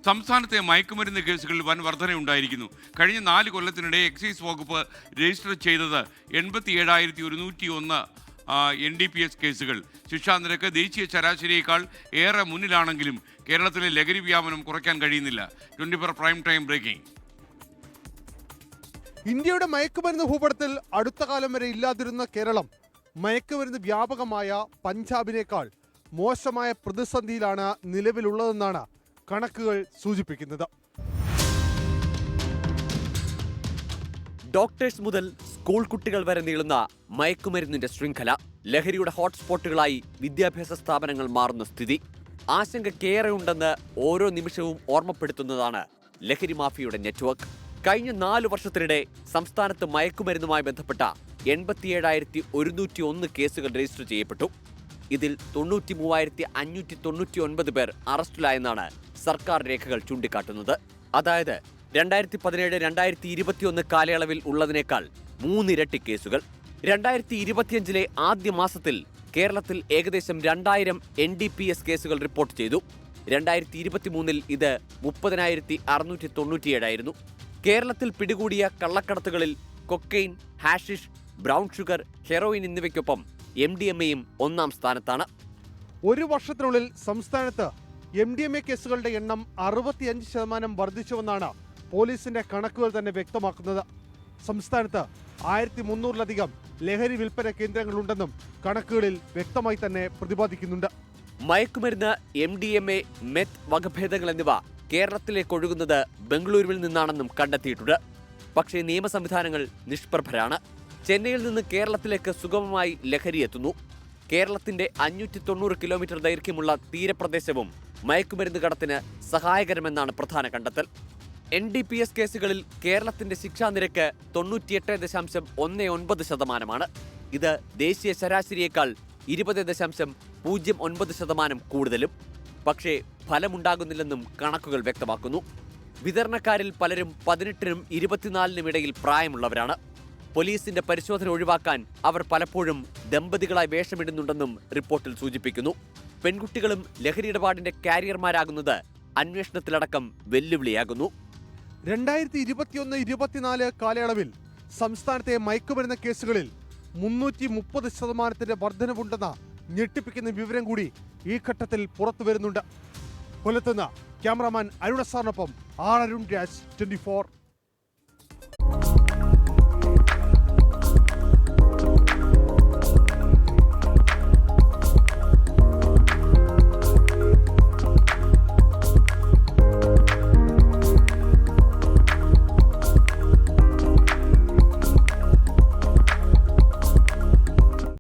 സംസ്ഥാനത്തെ മയക്കുമരുന്ന് കേസുകളിൽ വൻ വർധനയുണ്ടായിരിക്കുന്നു. കഴിഞ്ഞ 4 കൊല്ലത്തിനിടെ എക്സൈസ് വകുപ്പ് രജിസ്റ്റർ ചെയ്തത് 87,101 NDPS കേസുകൾ. ശിക്ഷാനിരക്ക് ദേശീയ ശരാശരിയേക്കാൾ ഏറെ മുന്നിലാണെങ്കിലും കേരളത്തിലെ ലഹരി വ്യാപനം കുറയ്ക്കാൻ കഴിയുന്നില്ല. 24 പ്രൈം ടൈം ബ്രേക്കിംഗ്. ഇന്ത്യയുടെ മയക്കുമരുന്ന് ഭൂപടത്തിൽ അടുത്ത കാലം വരെ ഇല്ലാതിരുന്ന കേരളം മയക്കുമരുന്ന് വ്യാപകമായ പഞ്ചാബിനേക്കാൾ മോശമായ പ്രതിസന്ധിയിലാണ് നിലവിലുള്ളതെന്നാണ് കണക്കുകൾ സൂചിപ്പിക്കുന്നത്. ഡോക്ടേഴ്സ് മുതൽ സ്കൂൾ കുട്ടികൾ വരെ നീളുന്ന മയക്കുമരുന്നിന്റെ ശൃംഖല, ലഹരിയുടെ ഹോട്ട്സ്പോട്ടുകളായി വിദ്യാഭ്യാസ സ്ഥാപനങ്ങൾ മാറുന്ന സ്ഥിതി ആശങ്കയ്ക്കേറെയുണ്ടെന്ന് ഓരോ നിമിഷവും ഓർമ്മപ്പെടുത്തുന്നതാണ് ലഹരി മാഫിയയുടെ നെറ്റ്വർക്ക്. കഴിഞ്ഞ 4 വർഷത്തിനിടെ സംസ്ഥാനത്ത് മയക്കുമരുന്നുമായി ബന്ധപ്പെട്ട 87,101 കേസുകൾ രജിസ്റ്റർ ചെയ്യപ്പെട്ടു. ഇതിൽ 93,599 പേർ അറസ്റ്റിലായെന്നാണ് സർക്കാർ രേഖകൾ ചൂണ്ടിക്കാട്ടുന്നത്. അതായത് 2017-2021 കാലയളവിൽ ഉള്ളതിനേക്കാൾ 3 ഇരട്ടി കേസുകൾ. 2025 ആദ്യ മാസത്തിൽ കേരളത്തിൽ ഏകദേശം 2000 NDPS കേസുകൾ റിപ്പോർട്ട് ചെയ്തു. 2023 ഇത് 30,697 ആയിരുന്നു. കേരളത്തിൽ പിടികൂടിയ കള്ളക്കടത്തുകളിൽ cocaine, hashish, brown sugar, heroin എന്നിവയ്ക്കൊപ്പം MDMAയും ഒന്നാം സ്ഥാനത്താണ്. ഒരു വർഷത്തിനുള്ളിൽ സംസ്ഥാനത്ത് MDMA കേസുകളുടെ എണ്ണം 65% വർദ്ധിച്ചുവെന്നാണ് പോലീസിന്റെ കണക്കുകൾ തന്നെ വ്യക്തമാക്കുന്നത്. സംസ്ഥാനത്ത് 1300-ലധികം ലഹരി വിൽപ്പന കേന്ദ്രങ്ങളുണ്ടെന്നും കണക്കുകളിൽ വ്യക്തമായി തന്നെ പ്രതിപാദിക്കുന്നുണ്ട്. മയക്കുമരുന്ന്, MDMA, മെത്ത് വകഭേദങ്ങൾ എന്നിവ കേരളത്തിലേക്ക് ഒഴുകുന്നത് ബംഗളൂരുവിൽ നിന്നാണെന്നും കണ്ടെത്തിയിട്ടുണ്ട്. പക്ഷേ നിയമ സംവിധാനങ്ങൾ നിഷ്പ്രഭരാണ്. ചെന്നൈയിൽ നിന്ന് കേരളത്തിലേക്ക് സുഗമമായി ലഹരി എത്തുന്നു. കേരളത്തിന്റെ 590 കിലോമീറ്റർ ദൈർഘ്യമുള്ള തീരപ്രദേശവും മയക്കുമരുന്ന് കടത്തിന് സഹായകരമെന്നാണ് പ്രധാന കണ്ടെത്തൽ. NDPS കേസുകളിൽ കേരളത്തിന്റെ ശിക്ഷാനിരക്ക് 98.19% ഇത് ദേശീയ ശരാശരിയേക്കാൾ 20.09% കൂടുതലും. പക്ഷേ ഫലമുണ്ടാകുന്നില്ലെന്നും കണക്കുകൾ വ്യക്തമാക്കുന്നു. വിതരണക്കാരിൽ പലരും 18-നും 24-നും ഇടയിൽ പ്രായമുള്ളവരാണ്. പോലീസിന്റെ പരിശോധന ഒഴിവാക്കാൻ അവർ പലപ്പോഴും ദമ്പതികളായി വേഷമിടുന്നുണ്ടെന്നും റിപ്പോർട്ടിൽ സൂചിപ്പിക്കുന്നു. പെൺകുട്ടികളും ലഹരി ഇടപാടിന്റെ കാരിയർമാരാകുന്നത് അന്വേഷണത്തിലടക്കം വെല്ലുവിളിയാകുന്നു. 2021-24 കാലയളവിൽ സംസ്ഥാനത്തെ മയക്കുമരുന്ന് കേസുകളിൽ 330% വർധനവുണ്ടെന്ന ഞെട്ടിപ്പിക്കുന്ന വിവരം കൂടി ഈ ഘട്ടത്തിൽ പുറത്തു വരുന്നുണ്ട്. കൊല്ലത്തുനിന്ന് ക്യാമറാമാൻ അരുണസാറിനൊപ്പം അരുൺ രാജ്, 24.